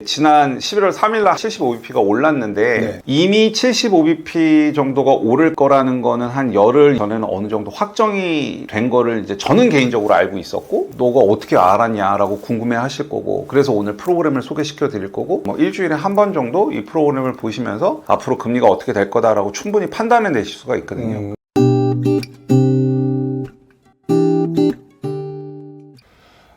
지난 11월 3일 날 75bp가 올랐는데 네. 이미 75bp 정도가 오를 거라는 거는 한 열흘 전에는 어느 정도 확정이 된 거를 이제 저는 개인적으로 알고 있었고, 너가 어떻게 알았냐라고 궁금해 하실 거고, 그래서 오늘 프로그램을 소개시켜 드릴 거고, 뭐 일주일에 한 번 정도 이 프로그램을 보시면서 앞으로 금리가 어떻게 될 거다라고 충분히 판단해 내실 수가 있거든요.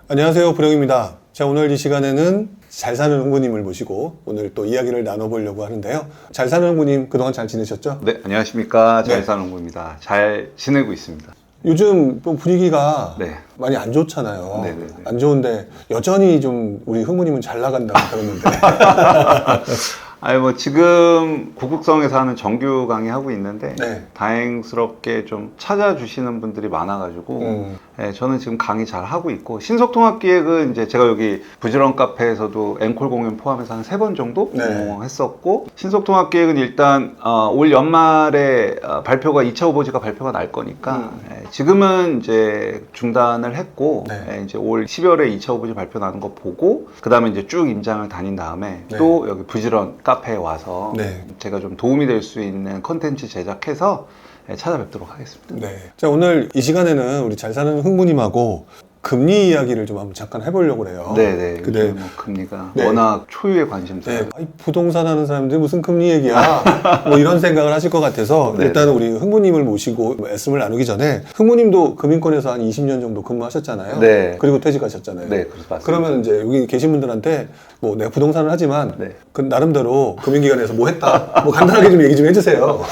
안녕하세요, 불영입니다. 자, 오늘 이 시간에는 잘 사는 흥부님을 모시고 오늘 또 이야기를 나눠보려고 하는데요. 잘 사는 흥부님, 그동안 잘 지내셨죠? 네, 안녕하십니까. 네. 잘 사는 겁니다. 잘 지내고 있습니다. 요즘 좀 분위기가 네. 많이 안 좋잖아요. 네네네. 안 좋은데 여전히 좀 우리 흥부님은 잘 나간다고 들었는데. 아니 뭐 지금 구국성에서 하는 정규 강의 하고 있는데 네. 다행스럽게 좀 찾아주시는 분들이 많아가지고 네, 저는 지금 강의 잘 하고 있고, 신속통합기획은 이제 제가 여기 부지런 카페에서도 앵콜 공연 포함해서 한 3번 정도 네. 했었고, 신속통합기획은 일단 올 연말에 발표가 2차 후보지가 발표가 날 거니까 지금은 이제 중단을 했고 네. 이제 올 12월에 2차 후보지 발표 나는 거 보고 그 다음에 이제 쭉 임장을 다닌 다음에 네. 또 여기 부지런 카페에 와서 네. 제가 좀 도움이 될 수 있는 콘텐츠 제작해서 찾아뵙도록 하겠습니다. 네. 자, 오늘 이 시간에는 우리 잘 사는 흥부님하고 금리 이야기를 좀 한번 잠깐 해보려고 그래요. 네네. 근데 요즘 뭐 금리가 네. 워낙 초유의 관심사. 네, 아이, 부동산 하는 사람들이 무슨 금리 얘기야? 뭐 이런 생각을 하실 것 같아서 네. 일단 우리 흥부님을 모시고 말씀을 나누기 전에 흥부님도 금융권에서 한 20년 정도 근무하셨잖아요. 네. 그리고 퇴직하셨잖아요. 네, 그래서 맞습니다. 그러면 이제 여기 계신 분들한테 뭐 내가 부동산을 하지만 네. 그 나름대로 금융기관에서 뭐 했다. 뭐 간단하게 좀 얘기 좀 해주세요.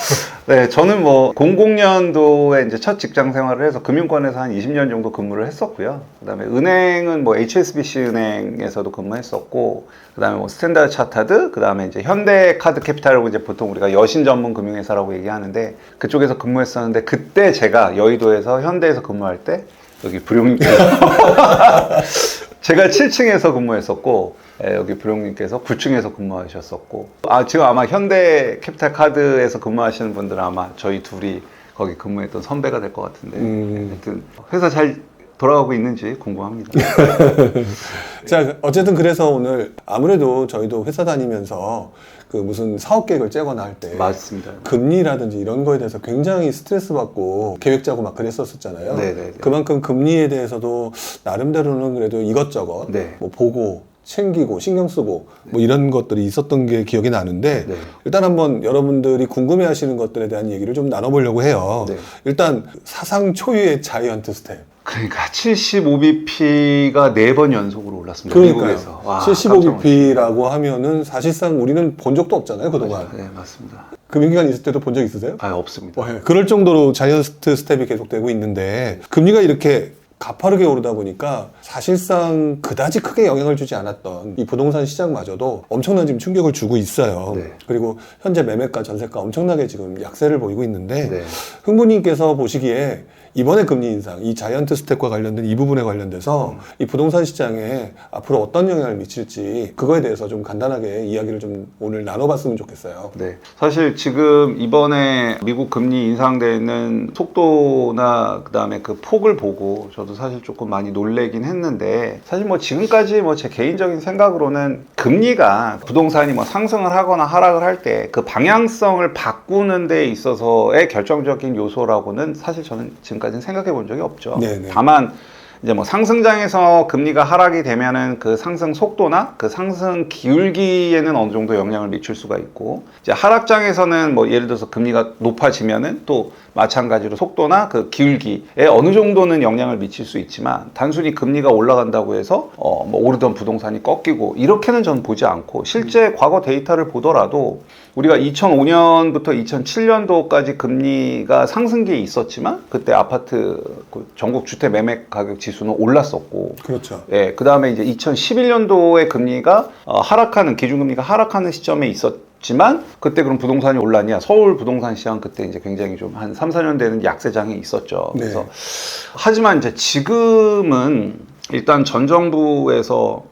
네, 저는 뭐 00년도에 이제 첫 직장 생활을 해서 금융권에서 한 20년 정도 근무를 했었고요. 그다음에 은행은 뭐 HSBC 은행에서도 근무했었고, 그다음에 뭐 스탠다드 차타드, 그다음에 이제 현대카드캐피탈이라고 이제 보통 우리가 여신 전문 금융회사라고 얘기하는데 그쪽에서 근무했었는데, 그때 제가 여의도에서 현대에서 근무할 때 여기 불용님께서 제가 7층에서 근무했었고 여기 불용님께서 9층에서 근무하셨었고, 지금 아마 현대캐피탈카드에서 근무하시는 분들은 아마 저희 둘이 거기 근무했던 선배가 될 것 같은데 하여튼 회사 잘 돌아가고 있는지 궁금합니다. 자, 어쨌든 그래서 오늘 아무래도 저희도 회사 다니면서 그 무슨 사업 계획을 짜거나 할 때 맞습니다. 금리라든지 이런 거에 대해서 굉장히 스트레스 받고 계획 짜고 막 그랬었잖아요. 네네네. 그만큼 금리에 대해서도 나름대로는 그래도 이것저것 네. 뭐 보고 챙기고 신경 쓰고 뭐 이런 것들이 있었던 게 기억이 나는데 네. 일단 한번 여러분들이 궁금해 하시는 것들에 대한 얘기를 좀 나눠보려고 해요. 네. 일단 사상 초유의 자이언트 스텝. 그러니까 75bp가 4번 연속으로 올랐습니다. 미국에서. 와, 75bp라고 하면은 사실상 우리는 본 적도 없잖아요, 그동안. 네, 맞습니다. 금융기관 있을 때도 본 적 있으세요? 없습니다. 네. 그럴 정도로 자이언트 스텝이 계속되고 있는데 금리가 이렇게 가파르게 오르다 보니까 사실상 그다지 크게 영향을 주지 않았던 이 부동산 시장마저도 엄청난 지금 충격을 주고 있어요. 네. 그리고 현재 매매가, 전세가 엄청나게 지금 약세를 보이고 있는데 네. 흥부님께서 보시기에 이번에 금리 인상, 이 자이언트 스텝과 관련된 이 부분에 관련돼서 이 부동산 시장에 앞으로 어떤 영향을 미칠지 그거에 대해서 좀 간단하게 이야기를 좀 오늘 나눠봤으면 좋겠어요. 네. 사실 지금 이번에 미국 금리 인상되는 속도나 그다음에 그 폭을 보고 저도 사실 조금 많이 놀래긴 했는데, 사실 뭐 지금까지 뭐 제 개인적인 생각으로는 금리가 부동산이 뭐 상승을 하거나 하락을 할 때 그 방향성을 바꾸는 데 있어서의 결정적인 요소라고는 사실 저는 지금까지는 생각해 본 적이 없죠. 네네. 다만 이제 뭐 상승장에서 금리가 하락이 되면은 그 상승 속도나 그 상승 기울기에는 어느 정도 영향을 미칠 수가 있고, 이제 하락장에서는 뭐 예를 들어서 금리가 높아지면은 또 마찬가지로 속도나 그 기울기에 어느 정도는 영향을 미칠 수 있지만, 단순히 금리가 올라간다고 해서 뭐 오르던 부동산이 꺾이고 이렇게는 저는 보지 않고, 실제 과거 데이터를 보더라도 우리가 2005년부터 2007년도까지 금리가 상승기에 있었지만 그때 아파트 전국 주택 매매 가격 지수는 올랐었고, 그렇죠. 예, 그 다음에 이제 2011년도에 금리가 하락하는, 기준금리가 하락하는 시점에 있었지만 그때 그럼 부동산이 올랐냐? 서울 부동산 시장 그때 이제 굉장히 좀 한 3, 4년 되는 약세장이 있었죠. 네. 그래서 하지만 이제 지금은 일단 전 정부에서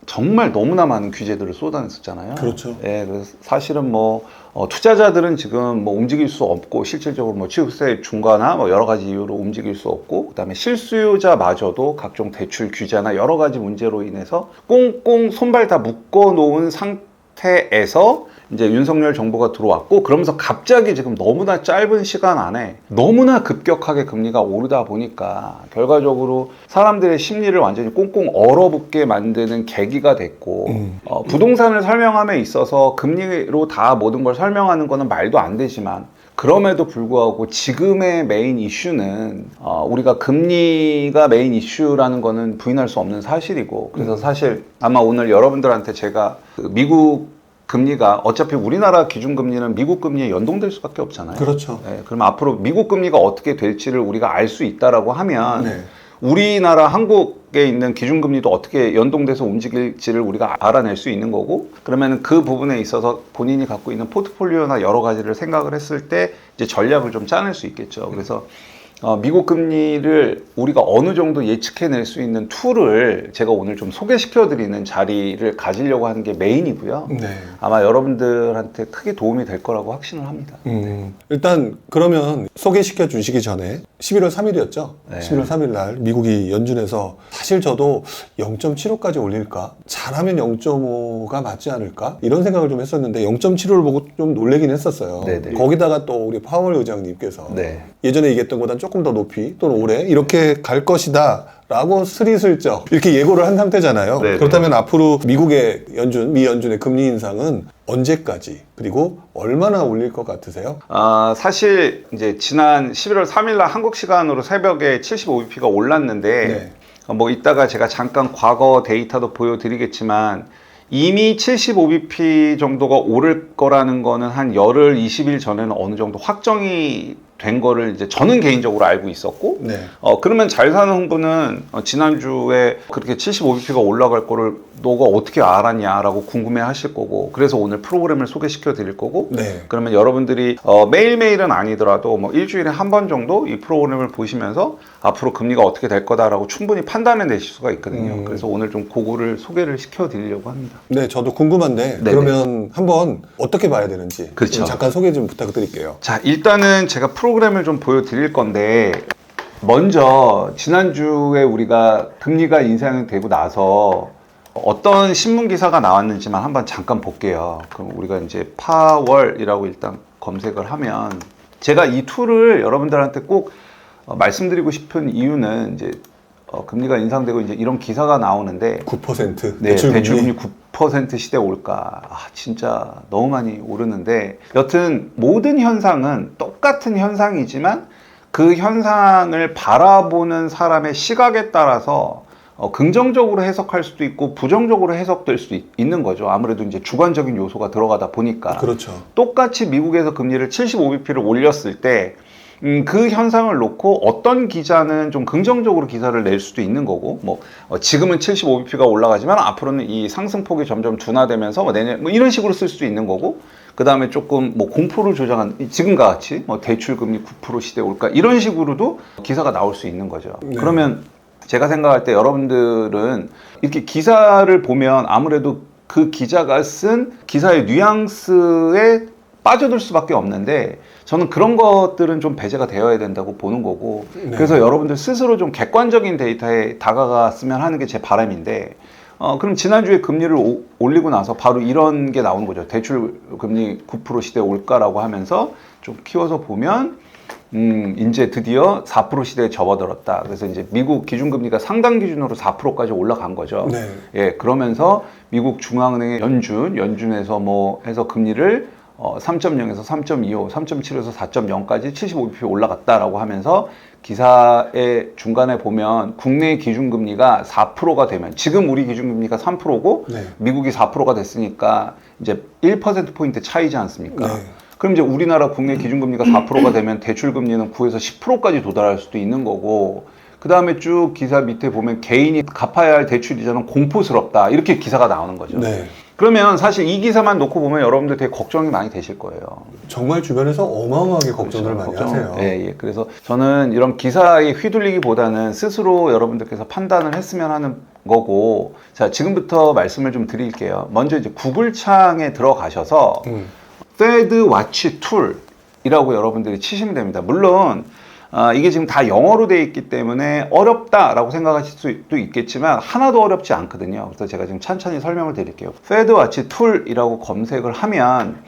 정말 너무나 많은 규제들을 쏟아냈었잖아요. 그렇죠. 예, 그래서 사실은 뭐 투자자들은 지금 뭐 움직일 수 없고 실질적으로 뭐 취득세 중과나 뭐 여러 가지 이유로 움직일 수 없고 그다음에 실수요자마저도 각종 대출 규제나 여러 가지 문제로 인해서 꽁꽁 손발 다 묶어 놓은 상태에서 이제 윤석열 정부가 들어왔고 그러면서 갑자기 지금 너무나 짧은 시간 안에 너무나 급격하게 금리가 오르다 보니까 결과적으로 사람들의 심리를 완전히 꽁꽁 얼어붙게 만드는 계기가 됐고 부동산을 설명함에 있어서 금리로 다 모든 걸 설명하는 거는 말도 안 되지만 그럼에도 불구하고 지금의 메인 이슈는 우리가 금리가 메인 이슈라는 거는 부인할 수 없는 사실이고 그래서 사실 아마 오늘 여러분들한테 제가 그 미국 금리가 어차피 우리나라 기준금리는 미국 금리에 연동될 수밖에 없잖아요. 그렇죠. 네, 그럼 앞으로 미국 금리가 어떻게 될지를 우리가 알 수 있다라고 하면 네. 우리나라 한국에 있는 기준금리도 어떻게 연동돼서 움직일지를 우리가 알아낼 수 있는 거고 그러면 그 부분에 있어서 본인이 갖고 있는 포트폴리오나 여러 가지를 생각을 했을 때 이제 전략을 좀 짜낼 수 있겠죠. 그래서 미국 금리를 우리가 어느 정도 예측해낼 수 있는 툴을 제가 오늘 좀 소개시켜드리는 자리를 가지려고 하는 게 메인이고요. 네. 아마 여러분들한테 크게 도움이 될 거라고 확신을 합니다. 일단 그러면 소개시켜 주시기 전에 11월 3일이었죠. 네. 11월 3일 날 미국이 연준에서 사실 저도 0.75까지 올릴까? 잘하면 0.5가 맞지 않을까? 이런 생각을 좀 했었는데 0.75를 보고 좀 놀래긴 했었어요. 네네. 거기다가 또 우리 파월 의장님께서 네. 예전에 얘기했던 것보다 조금 더 높이 또는 올해 이렇게 갈 것이다 라고 스리슬쩍 이렇게 예고를 한 상태잖아요. 네네. 그렇다면 앞으로 미국의 연준, 미 연준의 금리 인상은 언제까지 그리고 얼마나 올릴 것 같으세요? 사실 이제 지난 11월 3일 날 한국 시간으로 새벽에 75bp가 올랐는데 네. 뭐 이따가 제가 잠깐 과거 데이터도 보여드리겠지만 이미 75bp 정도가 오를 거라는 거는 한 열흘, 20일 전에는 어느 정도 확정이 된 거를 이제 저는 개인적으로 알고 있었고 네. 그러면 잘 사는 흥부는 지난주에 그렇게 75bp가 올라갈 거를 너가 어떻게 알았냐라고 궁금해 하실 거고 그래서 오늘 프로그램을 소개시켜 드릴 거고 네. 그러면 여러분들이 매일매일은 아니더라도 뭐 일주일에 한 번 정도 이 프로그램을 보시면서 앞으로 금리가 어떻게 될 거다라고 충분히 판단해 내실 수가 있거든요. 그래서 오늘 좀 그거를 소개를 시켜 드리려고 합니다. 네, 저도 궁금한데 네네. 그러면 한번 어떻게 봐야 되는지 그렇죠. 좀 잠깐 소개 좀 부탁드릴게요. 자, 일단은 제가 프로그램을 좀 보여드릴 건데 먼저 지난주에 우리가 금리가 인상이 되고 나서 어떤 신문 기사가 나왔는지만 한번 잠깐 볼게요. 그럼 우리가 이제 파월이라고 일단 검색을 하면 제가 이 툴을 여러분들한테 꼭 말씀드리고 싶은 이유는 이제 금리가 인상되고 이제 이런 기사가 나오는데 9% 네, 대출금리. 대출금리 9% 시대 올까? 진짜 너무 많이 오르는데 여튼 모든 현상은 똑같은 현상이지만 그 현상을 바라보는 사람의 시각에 따라서 긍정적으로 해석할 수도 있고 부정적으로 해석될 수도 있는 거죠. 아무래도 이제 주관적인 요소가 들어가다 보니까 그렇죠. 똑같이 미국에서 금리를 75bp를 올렸을 때 그 현상을 놓고 어떤 기자는 좀 긍정적으로 기사를 낼 수도 있는 거고 뭐 지금은 75bp가 올라가지만 앞으로는 이 상승폭이 점점 둔화되면서 뭐 내년 뭐 이런 식으로 쓸 수도 있는 거고 그 다음에 조금 뭐 공포를 조장한 지금과 같이 뭐 대출금리 9% 시대 올까 이런 식으로도 기사가 나올 수 있는 거죠. 네. 그러면 제가 생각할 때 여러분들은 이렇게 기사를 보면 아무래도 그 기자가 쓴 기사의 뉘앙스에 빠져들 수밖에 없는데 저는 그런 것들은 좀 배제가 되어야 된다고 보는 거고 네. 그래서 여러분들 스스로 좀 객관적인 데이터에 다가갔으면 하는 게 제 바람인데 그럼 지난주에 금리를 올리고 나서 바로 이런 게 나오는 거죠. 대출 금리 9% 시대에 올까라고 하면서 좀 키워서 보면 이제 드디어 4% 시대에 접어들었다. 그래서 이제 미국 기준금리가 상당 기준으로 4%까지 올라간 거죠. 네. 예, 그러면서 미국 중앙은행의 연준에서 뭐 해서 금리를 3.0에서 3.25, 3.7에서 4.0까지 75bp 올라갔다라고 하면서 기사의 중간에 보면 국내 기준금리가 4%가 되면 지금 우리 기준금리가 3%고 네. 미국이 4%가 됐으니까 이제 1%포인트 차이지 않습니까? 네. 그럼 이제 우리나라 국내 기준금리가 4%가 되면 대출금리는 9에서 10%까지 도달할 수도 있는 거고 그 다음에 쭉 기사 밑에 보면 개인이 갚아야 할 대출 이자는 공포스럽다 이렇게 기사가 나오는 거죠. 네. 그러면 사실 이 기사만 놓고 보면 여러분들 되게 걱정이 많이 되실 거예요. 정말 주변에서 어마어마하게 걱정을 많이 하세요. 예. 그래서 저는 이런 기사에 휘둘리기보다는 스스로 여러분들께서 판단을 했으면 하는 거고, 자, 지금부터 말씀을 좀 드릴게요. 먼저 이제 구글 창에 들어가셔서 페드 와치 툴이라고 여러분들이 치시면 됩니다. 물론 이게 지금 다 영어로 되어 있기 때문에 어렵다라고 생각하실 수도 있겠지만 하나도 어렵지 않거든요. 그래서 제가 지금 천천히 설명을 드릴게요. 페드 와치 툴이라고 검색을 하면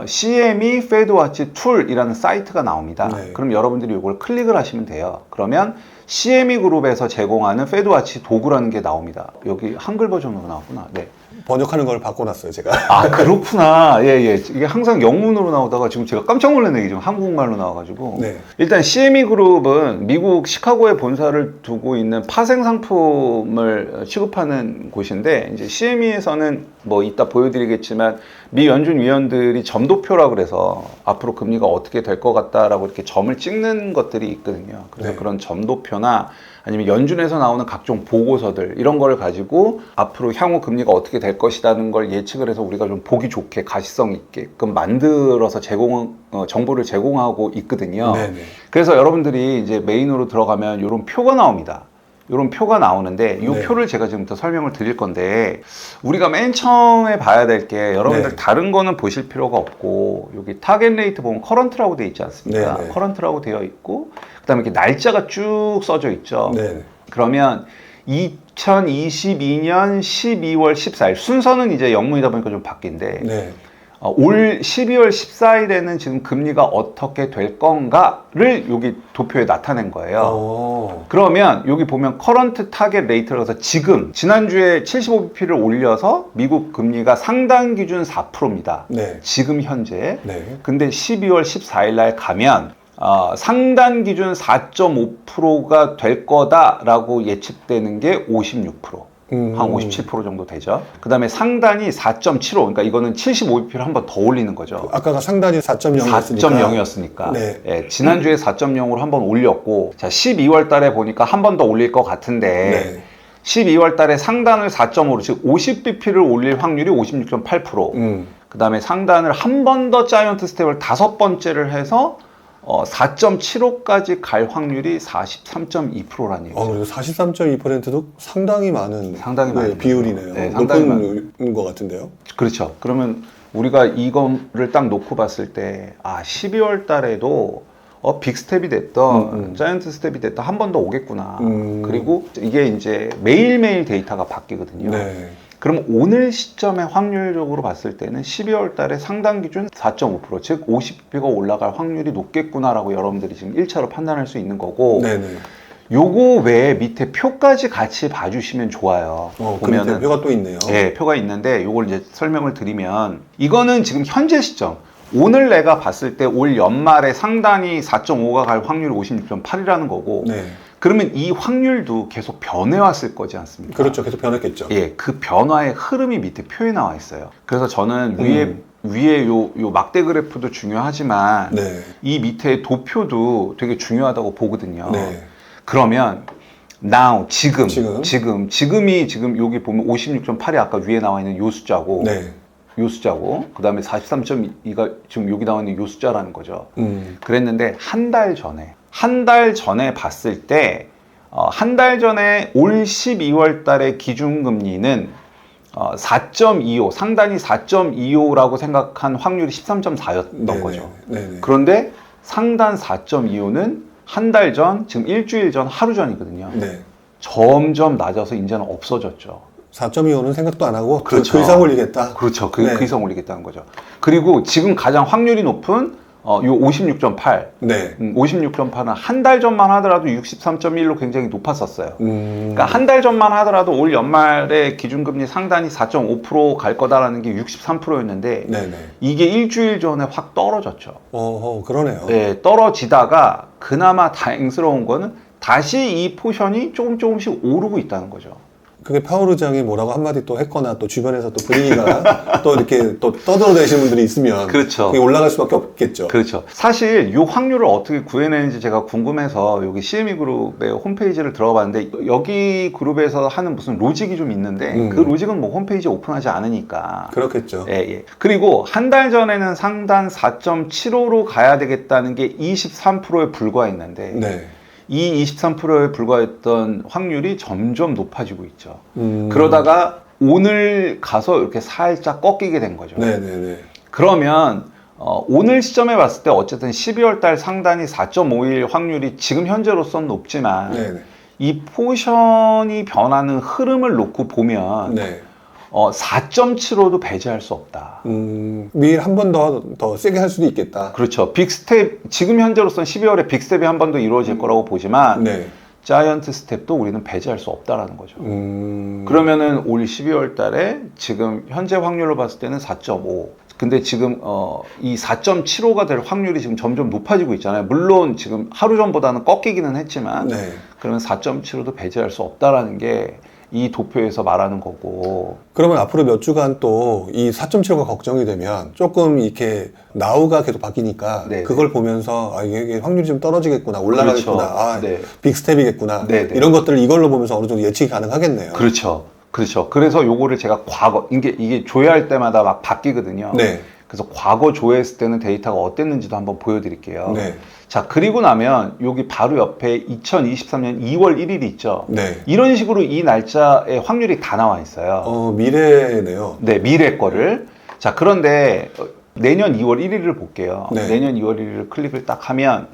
CME 페드와치 툴이라는 사이트가 나옵니다. 네. 그럼 여러분들이 이걸 클릭을 하시면 돼요. 그러면 CME 그룹에서 제공하는 페드와치 도구라는 게 나옵니다. 여기 한글 버전으로 나왔구나. 네. 번역하는 걸 바꿔놨어요, 제가. 아, 그렇구나. 예, 예. 이게 항상 영문으로 나오다가 지금 제가 깜짝 놀랐네. 이게 지금 한국말로 나와가지고. 네. 일단 CME 그룹은 미국 시카고에 본사를 두고 있는 파생 상품을 취급하는 곳인데, 이제 CME에서는 뭐 이따 보여드리겠지만, 미 연준 위원들이 점도표라 그래서 앞으로 금리가 어떻게 될 것 같다라고 이렇게 점을 찍는 것들이 있거든요. 그래서 네. 그런 점도표나 아니면 연준에서 나오는 각종 보고서들 이런 거를 가지고 앞으로 향후 금리가 어떻게 될 것이라는 걸 예측을 해서 우리가 좀 보기 좋게 가시성 있게끔 만들어서 정보를 제공하고 있거든요. 네네. 그래서 여러분들이 이제 메인으로 들어가면 이런 표가 나옵니다. 이런 표가 나오는데 이 네. 표를 제가 지금부터 설명을 드릴 건데 우리가 맨 처음에 봐야 될 게 여러분들 네. 다른 거는 보실 필요가 없고 여기 타겟 레이트 보면 커런트라고 되어 있지 않습니까? 네, 네. 커런트라고 되어 있고 그다음에 이렇게 날짜가 쭉 써져 있죠. 네. 그러면 2022년 12월 14일 순서는 이제 영문이다 보니까 좀 바뀐데 네. 올 12월 14일에는 지금 금리가 어떻게 될 건가를 여기 도표에 나타낸 거예요. 오. 그러면 여기 보면 커런트 타겟 레이트라고 해서 지금 지난주에 75bp를 올려서 미국 금리가 상단 기준 4%입니다. 네. 지금 현재. 네. 근데 12월 14일 날 가면 상단 기준 4.5%가 될 거다라고 예측되는 게 56%. 한 57% 정도 되죠. 그 다음에 상단이 4.75, 그러니까 이거는 75bp를 한 번 더 올리는 거죠. 아까가 상단이 4.0이었으니까. 4.0이었으니까. 네. 예, 지난주에 4.0으로 한 번 올렸고, 자, 12월 달에 보니까 한 번 더 올릴 것 같은데, 네. 12월 달에 상단을 4.5로, 즉 50bp를 올릴 확률이 56.8%. 그 다음에 상단을 한 번 더 자이언트 스텝을 5번째를 해서 4.75까지 갈 확률이 43.2%라는 얘기죠. 그리고 43.2%도 상당히 많은 상당히 많은 비율이네요. 네, 상당히 높은 것 같은데요. 그렇죠. 그러면 우리가 이거를 딱 놓고 봤을 때, 12월 달에도 빅스텝이 됐던, 자이언트 스텝이 됐던 한 번 더 오겠구나. 그리고 이게 이제 매일매일 데이터가 바뀌거든요. 네. 그럼 오늘 시점에 확률적으로 봤을 때는 12월 달에 상단 기준 4.5%, 즉 50bp가 올라갈 확률이 높겠구나라고 여러분들이 지금 1차로 판단할 수 있는 거고, 네네. 요거 외에 밑에 표까지 같이 봐주시면 좋아요. 그 밑에 표가 또 있네요. 네, 표가 있는데 요걸 이제 설명을 드리면 이거는 지금 현재 시점. 오늘 내가 봤을 때 올 연말에 상단이 4.5가 갈 확률이 56.8이라는 거고, 네. 그러면 이 확률도 계속 변해왔을 거지 않습니까? 그렇죠. 계속 변했겠죠. 예, 그 변화의 흐름이 밑에 표에 나와 있어요. 그래서 저는 위에 요 막대 그래프도 중요하지만 네. 이 밑에 도표도 되게 중요하다고 보거든요. 네. 그러면 now 지금이 지금 여기 보면 56.8이 아까 위에 나와 있는 요 숫자고 네. 요 숫자고 그 다음에 43.2가 지금 여기 나와 있는 요 숫자라는 거죠. 그랬는데 한 달 전에 봤을 때 한 달 전에 올 12월 달의 기준금리는 4.25 상단이 4.25라고 생각한 확률이 13.4였던 거죠. 네네. 그런데 상단 4.25는 한 달 전, 지금 일주일 전, 하루 전이거든요. 네. 점점 낮아서 이제는 없어졌죠. 4.25는 생각도 안 하고 그렇죠. 그 이상 올리겠다. 그렇죠. 그 네. 이상 올리겠다는 거죠. 그리고 지금 가장 확률이 높은 요 56.8. 네. 56.8은 한 달 전만 하더라도 63.1로 굉장히 높았었어요. 그러니까 한 달 전만 하더라도 올 연말에 기준금리 상단이 4.5% 갈 거다라는 게 63%였는데 네네. 이게 일주일 전에 확 떨어졌죠. 그러네요. 네, 떨어지다가 그나마 다행스러운 거는 다시 이 포션이 조금씩 오르고 있다는 거죠. 그게 파월 의장이 뭐라고 한마디 또 했거나 또 주변에서 또 분위기가 또 이렇게 또 떠들어대시는 분들이 있으면 그렇죠. 그게 올라갈 수밖에 없겠죠. 그렇죠. 사실 이 확률을 어떻게 구해내는지 제가 궁금해서 여기 CME 그룹의 홈페이지를 들어봤는데 여기 그룹에서 하는 무슨 로직이 좀 있는데 그 로직은 뭐 홈페이지에 오픈하지 않으니까. 그렇겠죠. 예. 그리고 한 달 전에는 상단 4.75로 가야 되겠다는 게 23%에 불과했는데 네. 이 23%에 불과했던 확률이 점점 높아지고 있죠. 그러다가 오늘 가서 이렇게 살짝 꺾이게 된 거죠. 네네네. 그러면 오늘 시점에 봤을 때 어쨌든 12월 달 상단이 4.5일 확률이 지금 현재로서는 높지만 네네. 이 포션이 변하는 흐름을 놓고 보면 네. 4.75도 배제할 수 없다. 미일 한 번 더 세게 할 수도 있겠다. 그렇죠. 빅스텝, 지금 현재로서는 12월에 빅스텝이 한 번 더 이루어질 거라고 보지만 네. 자이언트 스텝도 우리는 배제할 수 없다라는 거죠. 그러면은 올 12월 달에 지금 현재 확률로 봤을 때는 4.5. 근데 지금 이 4.75가 될 확률이 지금 점점 높아지고 있잖아요. 물론 지금 하루 전보다는 꺾이기는 했지만 네. 그러면 4.75도 배제할 수 없다라는 게 이 도표에서 말하는 거고. 그러면 앞으로 몇 주간 또 이 4.75가 걱정이 되면 조금 이렇게 나우가 계속 바뀌니까 네네. 그걸 보면서 아 이게 확률이 좀 떨어지겠구나 올라가겠구나 그렇죠. 아 네. 빅스텝이겠구나 네네. 이런 것들을 이걸로 보면서 어느 정도 예측이 가능하겠네요. 그렇죠. 그렇죠. 그래서 요거를 제가 과거, 이게 조회할 때마다 막 바뀌거든요. 네. 그래서 과거 조회했을 때는 데이터가 어땠는지도 한번 보여드릴게요. 네. 자, 그리고 나면 여기 바로 옆에 2023년 2월 1일이 있죠. 네. 이런 식으로 이 날짜의 확률이 다 나와 있어요. 미래네요. 네, 미래 거를. 자, 그런데 내년 2월 1일을 볼게요. 네. 내년 2월 1일을 클릭을 딱 하면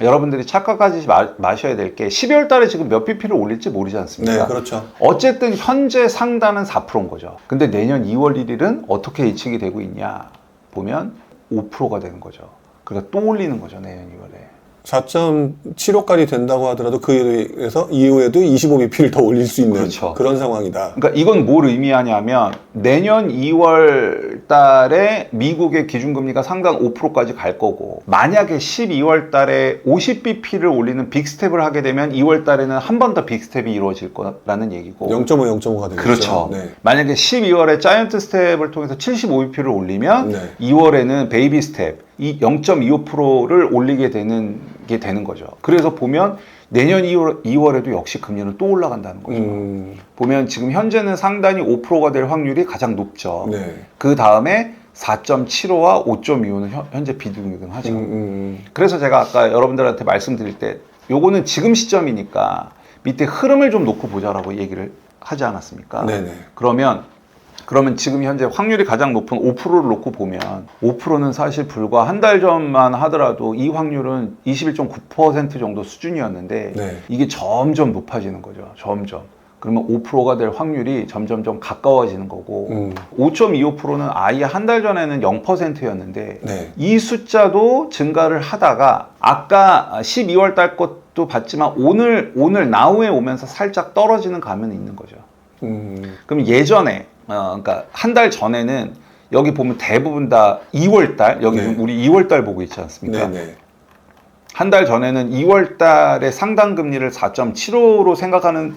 여러분들이 착각하지 마셔야 될 게 12월 달에 지금 몇 BP를 올릴지 모르지 않습니까? 네, 그렇죠. 어쨌든 현재 상단은 4%인 거죠. 근데 내년 2월 1일은 어떻게 예측이 되고 있냐 보면 5%가 되는 거죠. 그러니까 또 올리는 거죠, 내년 2월에. 4.75까지 된다고 하더라도 그에서 이후에도 25bp를 더 올릴 수 있는 그렇죠. 그런 상황이다. 그러니까 이건 뭘 의미하냐면 내년 2월 달에 미국의 기준금리가 상당 5%까지 갈 거고 만약에 12월 달에 50bp를 올리는 빅스텝을 하게 되면 2월 달에는 한 번 더 빅스텝이 이루어질 거라는 얘기고 0.5, 0.5가 되겠죠. 그렇죠. 네. 만약에 12월에 자이언트 스텝을 통해서 75bp를 올리면 네. 2월에는 베이비 스텝 이 0.25%를 올리게 되는 게 되는 거죠. 그래서 보면 내년 2월에도 역시 금리는 또 올라간다는 거죠. 보면 지금 현재는 상단이 5%가 될 확률이 가장 높죠. 네. 그 다음에 4.75와 5.25는 현재 비등하죠. 그래서 제가 아까 여러분들한테 말씀드릴 때 요거는 지금 시점이니까 밑에 흐름을 좀 놓고 보자라고 얘기를 하지 않았습니까? 네네. 그러면 지금 현재 확률이 가장 높은 5%를 놓고 보면 5%는 사실 불과 한 달 전만 하더라도 이 확률은 21.9% 정도 수준이었는데 네. 이게 점점 높아지는 거죠. 점점. 그러면 5%가 될 확률이 점점점 가까워지는 거고 5.25%는 아예 한 달 전에는 0%였는데 네. 이 숫자도 증가를 하다가 아까 12월 달 것도 봤지만 오늘 나우에 오면서 살짝 떨어지는 감은 있는 거죠. 그럼 예전에 그러니까 한 달 전에는 여기 보면 대부분 다 2월 달 여기 네. 우리 2월 달 보고 있지 않습니까? 네네. 한 달 전에는 2월 달에 상당 금리를 4.75로 생각하는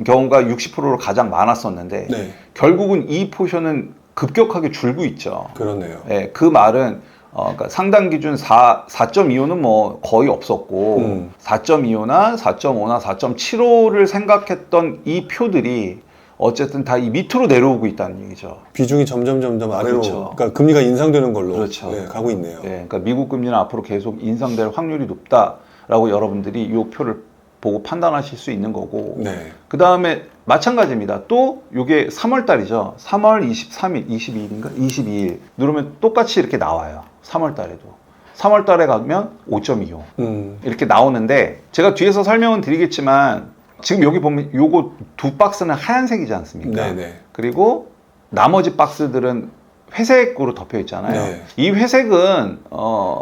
경우가 60%로 가장 많았었는데 네. 결국은 이 포션은 급격하게 줄고 있죠. 그렇네요. 예, 그 말은 그러니까 상당 기준 4.25는 뭐 거의 없었고 4.25나 4.5나 4.75를 생각했던 이 표들이 어쨌든 다 이 밑으로 내려오고 있다는 얘기죠. 비중이 점점 아래로 그렇죠. 그러니까 금리가 인상되는 걸로 그렇죠. 네, 가고 있네요. 예, 그러니까 미국 금리는 앞으로 계속 인상될 확률이 높다라고 여러분들이 이 표를 보고 판단하실 수 있는 거고 네. 그 다음에 마찬가지입니다. 또 이게 3월 달이죠. 3월 23일, 22일인가? 22일 누르면 똑같이 이렇게 나와요. 3월 달에도. 3월 달에 가면 5.25 이렇게 나오는데 제가 뒤에서 설명은 드리겠지만 지금 여기 보면 요거 두 박스는 하얀색이지 않습니까? 네네. 그리고 나머지 박스들은 회색으로 덮여 있잖아요. 네. 이 회색은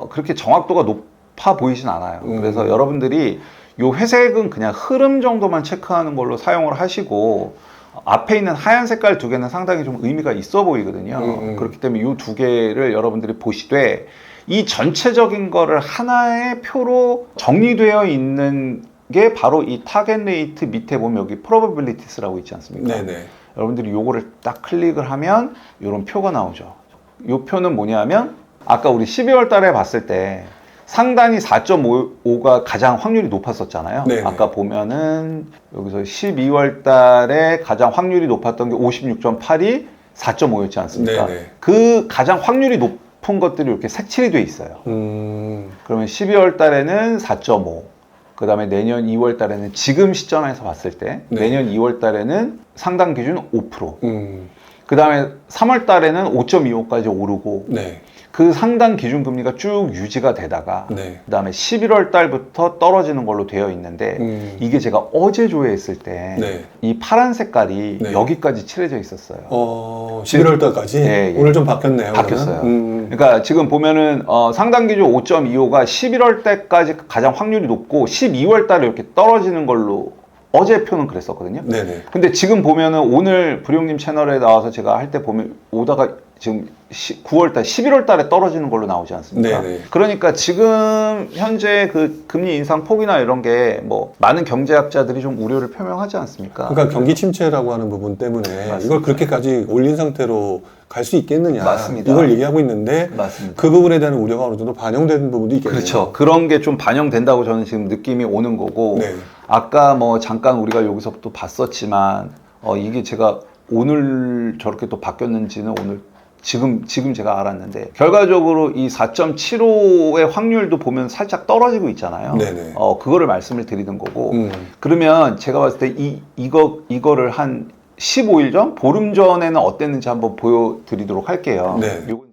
그렇게 정확도가 높아 보이진 않아요. 그래서 여러분들이 요 회색은 그냥 흐름 정도만 체크하는 걸로 사용을 하시고 앞에 있는 하얀 색깔 두 개는 상당히 좀 의미가 있어 보이거든요. 그렇기 때문에 이 두 개를 여러분들이 보시되 이 전체적인 거를 하나의 표로 정리되어 있는 게 바로 이 타겟 레이트 밑에 보면 여기 probabilities라고 있지 않습니까? 네네. 여러분들이 요거를 딱 클릭을 하면 이런 표가 나오죠. 이 표는 뭐냐면 아까 우리 12월 달에 봤을 때 상단이 4.5가 가장 확률이 높았었잖아요. 네네. 아까 보면은 여기서 12월 달에 가장 확률이 높았던 게 56.8이 4.5였지 않습니까? 네네. 그 가장 확률이 높은 것들이 이렇게 색칠이 돼 있어요. 그러면 12월 달에는 4.5, 그다음에 내년 2월 달에는 지금 시점에서 봤을 때 네. 내년 2월 달에는 상당 기준 5%. 그다음에 3월 달에는 5.25까지 오르고 네. 그 상당 기준금리가 쭉 유지가 되다가 네. 그다음에 11월 달부터 떨어지는 걸로 되어 있는데 이게 제가 어제 조회했을 때 이 네. 파란 색깔이 네. 여기까지 칠해져 있었어요. 11월 달까지? 예, 예. 오늘 좀 바뀌었네요. 바뀌었어요. 그러면? 그러니까 지금 보면은 상당 기준 5.25가 11월 달까지 가장 확률이 높고 12월 달에 이렇게 떨어지는 걸로 어제 표는 그랬었거든요. 네네. 근데 지금 보면은 오늘 부룡님 채널에 나와서 제가 할 때 보면 오다가 지금 9월 달, 11월 달에 떨어지는 걸로 나오지 않습니까? 네네. 그러니까 지금 현재 그 금리 인상 폭이나 이런 게 뭐 많은 경제학자들이 좀 우려를 표명하지 않습니까? 그러니까 경기 침체라고 하는 부분 때문에 맞습니다. 이걸 그렇게까지 올린 상태로 갈 수 있겠느냐. 맞습니다. 이걸 얘기하고 있는데 맞습니다. 그 부분에 대한 우려가 어느 정도 반영되는 부분도 있겠네요. 그렇죠. 그런 게 좀 반영된다고 저는 지금 느낌이 오는 거고 네. 아까 뭐 잠깐 우리가 여기서 또 봤었지만 이게 제가 오늘 저렇게 또 바뀌었는지는 오늘 지금 제가 알았는데 결과적으로 이 4.75의 확률도 보면 살짝 떨어지고 있잖아요. 네네. 그거를 말씀을 드리는 거고 그러면 제가 봤을 때 이거를 한 15일 전, 보름 전에는 어땠는지 한번 보여드리도록 할게요. 네. 요거